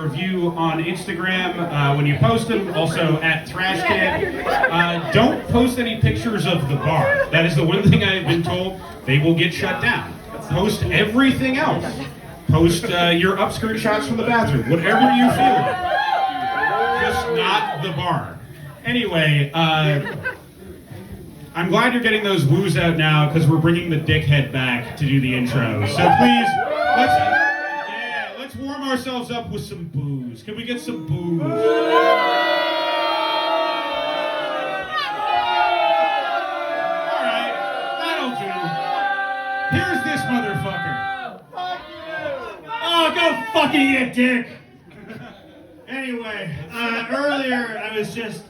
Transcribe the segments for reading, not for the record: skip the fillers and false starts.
review on Instagram when you post them. Also at Thrashcan. Don't post any pictures of the bar. That is the one thing I have been told. They will get shut down. Post everything else. Post your upskirt shots from the bathroom. Whatever you feel like. Just not the bar. Anyway, I'm glad you're getting those woos out now because we're bringing the dickhead back to do the intro. So please, let's warm ourselves up with some booze. Can we get some booze? All right, that'll do. Here's this motherfucker. Oh, go fucking eat, dick! Anyway, earlier I was just,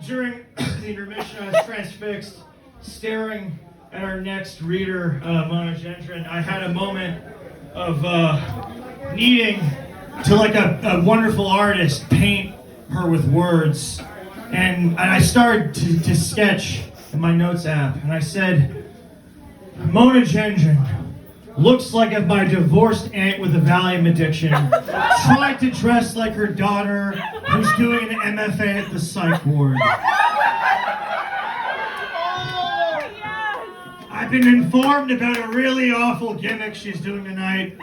during the intermission, I was transfixed, staring at our next reader, Mona Gendron. I had a moment of needing to, like a wonderful artist, paint her with words. And I started to sketch in my notes app, and I said, Mona Gendron looks like if my divorced aunt with a Valium addiction tried to dress like her daughter who's doing an MFA at the psych ward. I've been informed about a really awful gimmick she's doing tonight.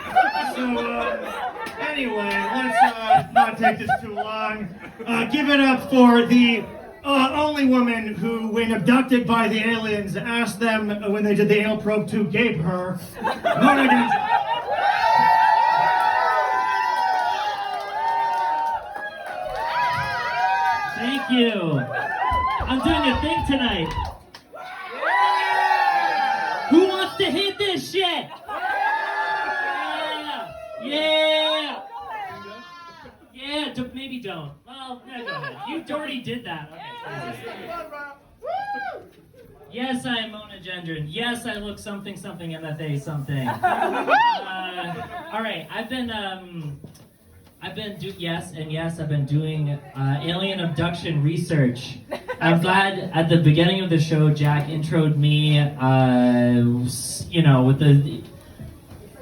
So, anyway, let's not take this too long. Give it up for the only woman who, when abducted by the aliens, asked them when they did the anal probe to gape her. Mona Gendron. Thank you. I'm doing a thing tonight. Who wants to hit this shit? Yeah. Yeah, maybe don't. Well, no, go ahead. You already did that. Okay. Yes, I am Mona Gendron. Yes, I look something MFA something. All right, I've been doing alien abduction research. I'm glad at the beginning of the show, Jack introed me, with the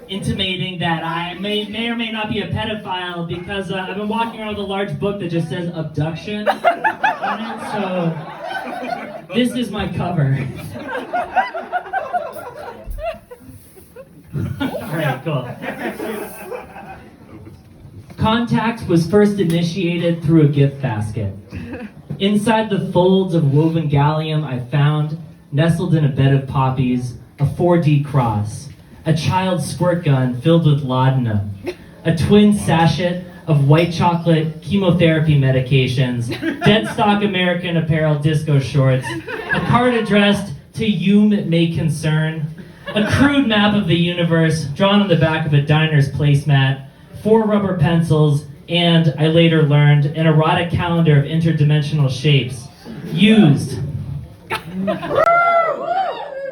intimating that I may or may not be a pedophile because I've been walking around with a large book that just says abduction on it, so this is my cover. Alright, cool. Contact was first initiated through a gift basket. Inside the folds of woven gallium I found, nestled in a bed of poppies, a 4D cross, a child's squirt gun filled with laudanum, a twin sachet of white chocolate chemotherapy medications, dead stock American Apparel disco shorts, a card addressed to whom it may concern, a crude map of the universe drawn on the back of a diner's placemat, 4 rubber pencils, and, I later learned, an erotic calendar of interdimensional shapes. Used.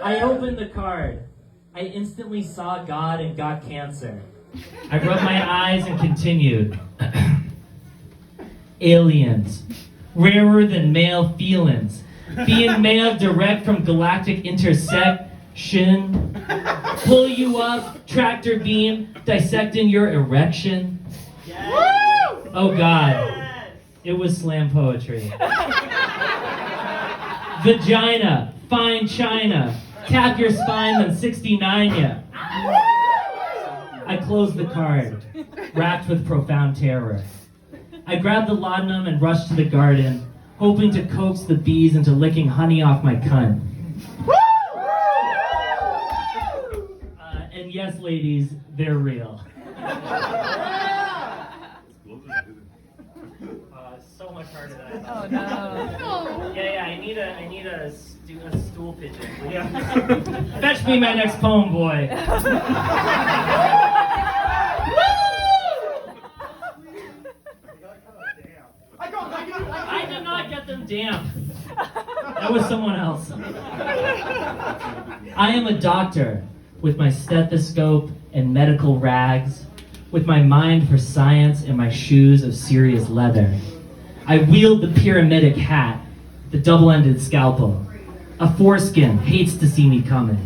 I opened the card. I instantly saw God and got cancer. I rubbed my eyes and continued. Aliens. Rarer than male felines. Being mailed direct from galactic intersection. Pull you up, tractor beam, dissecting your erection. Yes. Oh God. Yes. It was slam poetry. Vagina, fine china. Tap your spine, then 69 ya. I closed the card, racked with profound terror. I grabbed the laudanum and rushed to the garden, hoping to coax the bees into licking honey off my cunt. And yes, ladies, they're real. So much harder than I thought. Oh no. Yeah, I need a stool pigeon. Yeah. Fetch me my next poem, boy. I did not get them damp. That was someone else. I am a doctor with my stethoscope and medical rags, with my mind for science and my shoes of serious leather. I wield the pyramidic hat, the double-ended scalpel. A foreskin hates to see me coming.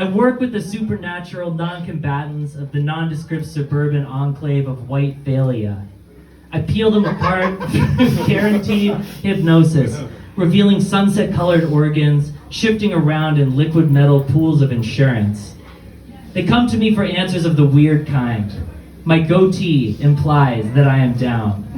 I work with the supernatural non-combatants of the nondescript suburban enclave of White Phalia. I peel them apart with guaranteed hypnosis, revealing sunset-colored organs, shifting around in liquid metal pools of insurance. They come to me for answers of the weird kind. My goatee implies that I am down.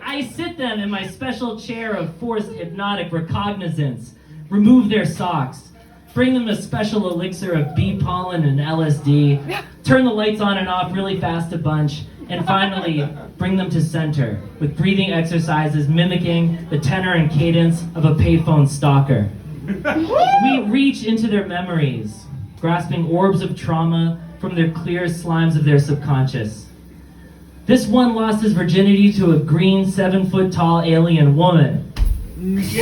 I sit them in my special chair of forced hypnotic recognizance, remove their socks, bring them a special elixir of bee pollen and LSD, turn the lights on and off really fast a bunch, and finally bring them to center with breathing exercises mimicking the tenor and cadence of a payphone stalker. We reach into their memories, grasping orbs of trauma from their clear slimes of their subconscious. This one lost his virginity to a green 7-foot-tall alien woman. That's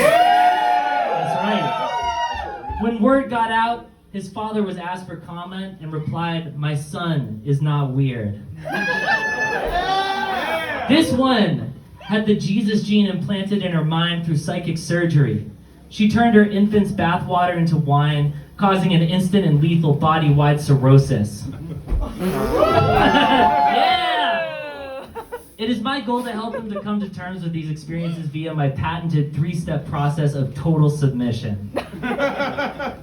right. When word got out, his father was asked for comment and replied, "My son is not weird." This one had the Jesus gene implanted in her mind through psychic surgery. She turned her infant's bathwater into wine, causing an instant and lethal body-wide cirrhosis. Yeah! It is my goal to help them to come to terms with these experiences via my patented 3-step process of total submission.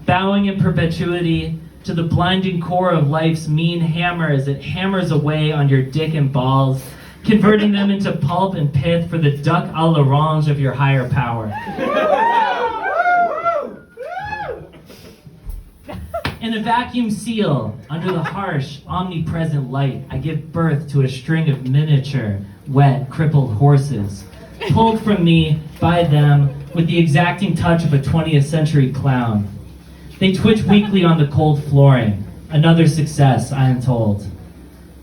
Bowing in perpetuity to the blinding core of life's mean hammer as it hammers away on your dick and balls, converting them into pulp and pith for the duck à l'orange of your higher power. In a vacuum seal, under the harsh, omnipresent light, I give birth to a string of miniature, wet, crippled horses, pulled from me by them with the exacting touch of a 20th century clown. They twitch weakly on the cold flooring. Another success, I am told.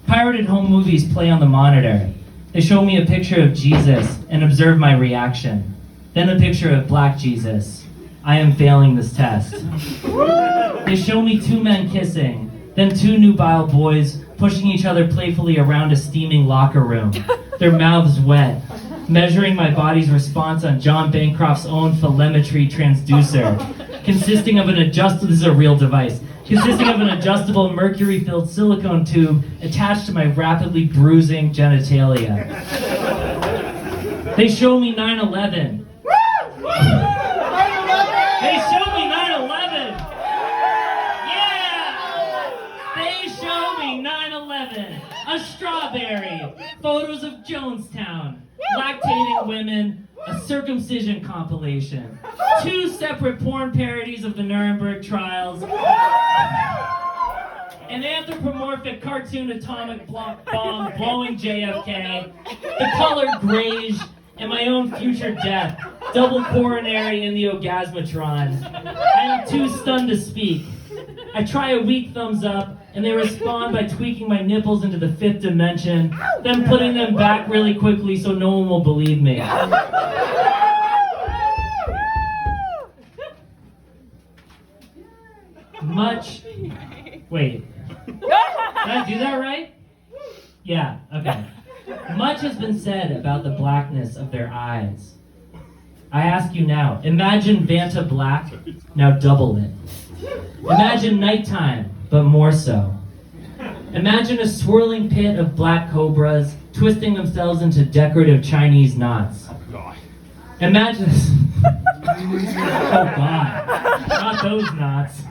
Pirated home movies play on the monitor. They show me a picture of Jesus and observe my reaction. Then a picture of Black Jesus. I am failing this test. They show me 2 men kissing, then 2 nubile boys pushing each other playfully around a steaming locker room, their mouths wet, measuring my body's response on John Bancroft's own telemetry transducer, consisting of an adjustable, this is a real device, consisting of an adjustable mercury-filled silicone tube attached to my rapidly bruising genitalia. They show me 9/11. They show me 9/11. Yeah! They show me 9/11. A strawberry. Photos of Jonestown. Lactating women. A circumcision compilation. 2 separate porn parodies of the Nuremberg trials. An anthropomorphic cartoon atomic bomb blowing JFK. The color grayish. And my own future death, double coronary in the orgasmatron. I am too stunned to speak. I try a weak thumbs up, and they respond by tweaking my nipples into the 5th dimension, then putting them back really quickly so no one will believe me. Wait. Did I do that right? Yeah, okay. Much has been said about the blackness of their eyes. I ask you now, imagine Vanta black, now double it. Imagine nighttime, but more so. Imagine a swirling pit of black cobras twisting themselves into decorative Chinese knots. Imagine... Oh God, not those knots.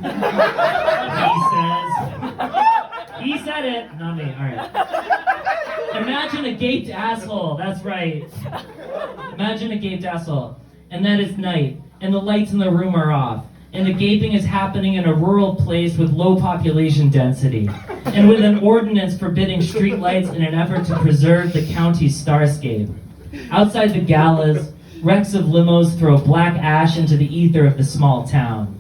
He said it, not me, all right. Imagine a gaped asshole, that's right. Imagine a gaped asshole, and then it's night, and the lights in the room are off, and the gaping is happening in a rural place with low population density, and with an ordinance forbidding street lights in an effort to preserve the county's starscape. Outside the galas, wrecks of limos throw black ash into the ether of the small town.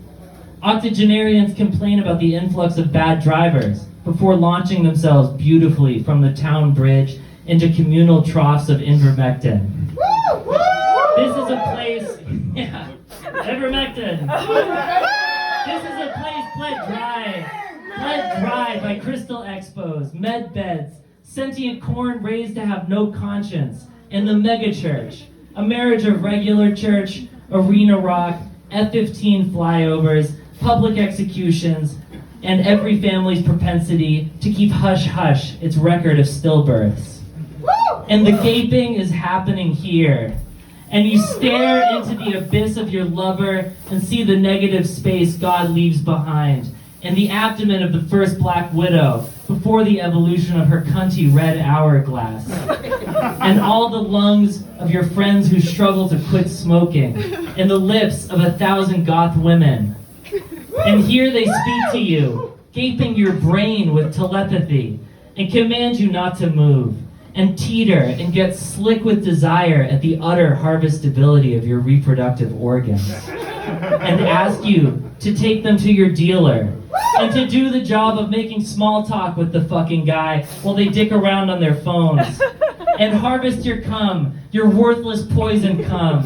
Octogenarians complain about the influx of bad drivers before launching themselves beautifully from the town bridge into communal troughs of ivermectin. This is a place, yeah, ivermectin. This is a place bled dry by crystal expos, med beds, sentient corn raised to have no conscience, and the megachurch, A marriage of regular church, arena rock, F-15 flyovers, public executions, and every family's propensity to keep hush-hush its record of stillbirths. And the gaping is happening here. And you stare into the abyss of your lover and see the negative space God leaves behind, and the abdomen of the first Black Widow before the evolution of her cunty red hourglass, and all the lungs of your friends who struggle to quit smoking, and the lips of 1,000 goth women. And here they speak to you, gaping your brain with telepathy, and command you not to move, and teeter and get slick with desire at the utter harvestability of your reproductive organs, and ask you to take them to your dealer, and to do the job of making small talk with the fucking guy while they dick around on their phones, and harvest your cum, your worthless poison cum.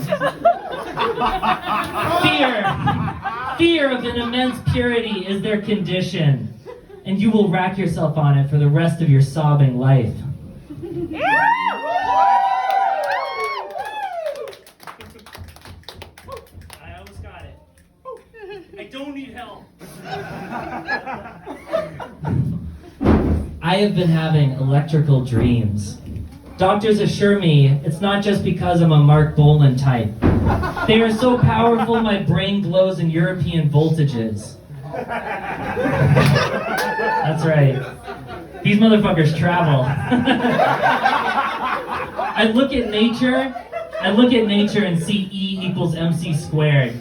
Fear of an immense purity is their condition, and you will rack yourself on it for the rest of your sobbing life. I almost got it. I don't need help. I have been having electrical dreams. Doctors assure me it's not just because I'm a Mark Bolan type. They are so powerful my brain glows in European voltages. That's right. These motherfuckers travel. I look at nature and see E equals MC squared.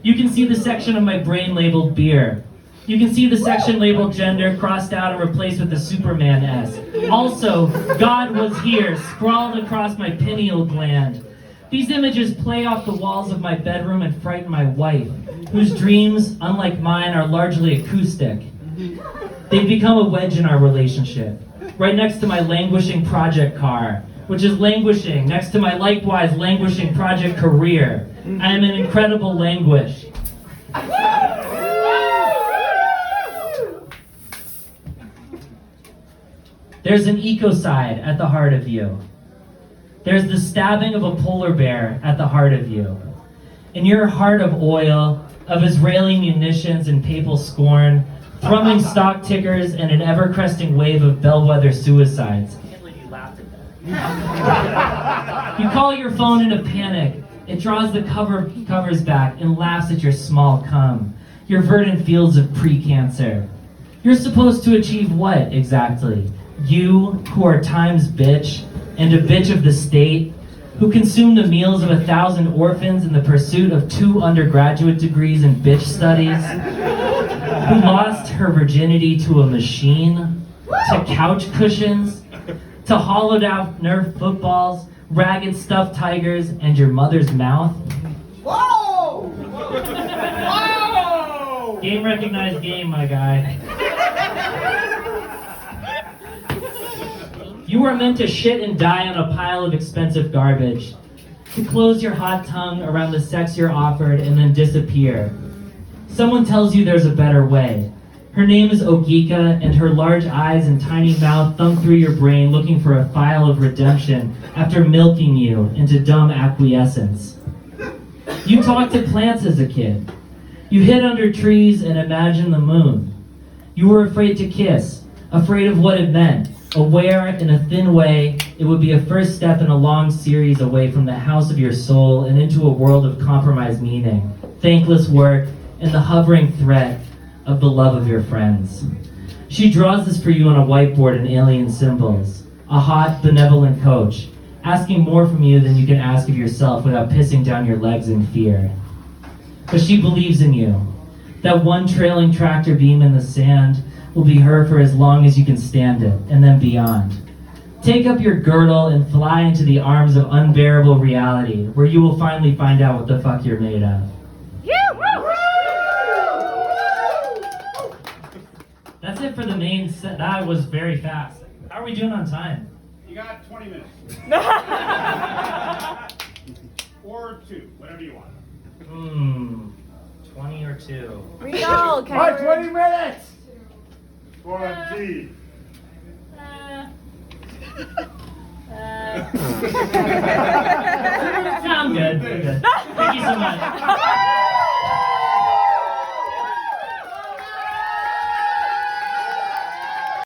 You can see the section of my brain labeled beer. You can see the section labeled gender crossed out and replaced with the Superman S. Also, God was here, scrawled across my pineal gland. These images play off the walls of my bedroom and frighten my wife, whose dreams, unlike mine, are largely acoustic. They've become a wedge in our relationship, right next to my languishing project car, which is languishing next to my likewise languishing project career. I am in incredible languish. There's an ecocide at the heart of you. There's the stabbing of a polar bear at the heart of you. In your heart of oil, of Israeli munitions and papal scorn, thrumming stock tickers and an ever-cresting wave of bellwether suicides. I can't believe you laughed at that. You call your phone in a panic. It draws the covers back and laughs at your small cum, your verdant fields of pre-cancer. You're supposed to achieve what, exactly? You, who are time's bitch, and a bitch of the state, who consumed the meals of 1,000 orphans in the pursuit of 2 undergraduate degrees in bitch studies, who lost her virginity to a machine, to couch cushions, to hollowed out Nerf footballs, ragged stuffed tigers, and your mother's mouth. Whoa! Whoa! Game recognized game, my guy. You are meant to shit and die on a pile of expensive garbage, to close your hot tongue around the sex you're offered and then disappear. Someone tells you there's a better way. Her name is Ogika, and her large eyes and tiny mouth thumb through your brain looking for a file of redemption after milking you into dumb acquiescence. You talked to plants as a kid. You hid under trees and imagined the moon. You were afraid to kiss, afraid of what it meant, aware in a thin way it would be a first step in a long series away from the house of your soul and into a world of compromised meaning, thankless work, and the hovering threat of the love of your friends. She draws this for you on a whiteboard in alien symbols, a hot, benevolent coach, asking more from you than you can ask of yourself without pissing down your legs in fear. But she believes in you. That one trailing tractor beam in the sand will be her for as long as you can stand it, and then beyond. Take up your girdle and fly into the arms of unbearable reality, where you will finally find out what the fuck you're made of. That's it for the main set. That was very fast. How are we doing on time? You got 20 minutes. Or 2, whatever you want. 20 or 2. Read all, Kevin. 20 minutes! 20. I'm good. I'm good. Thank you so much.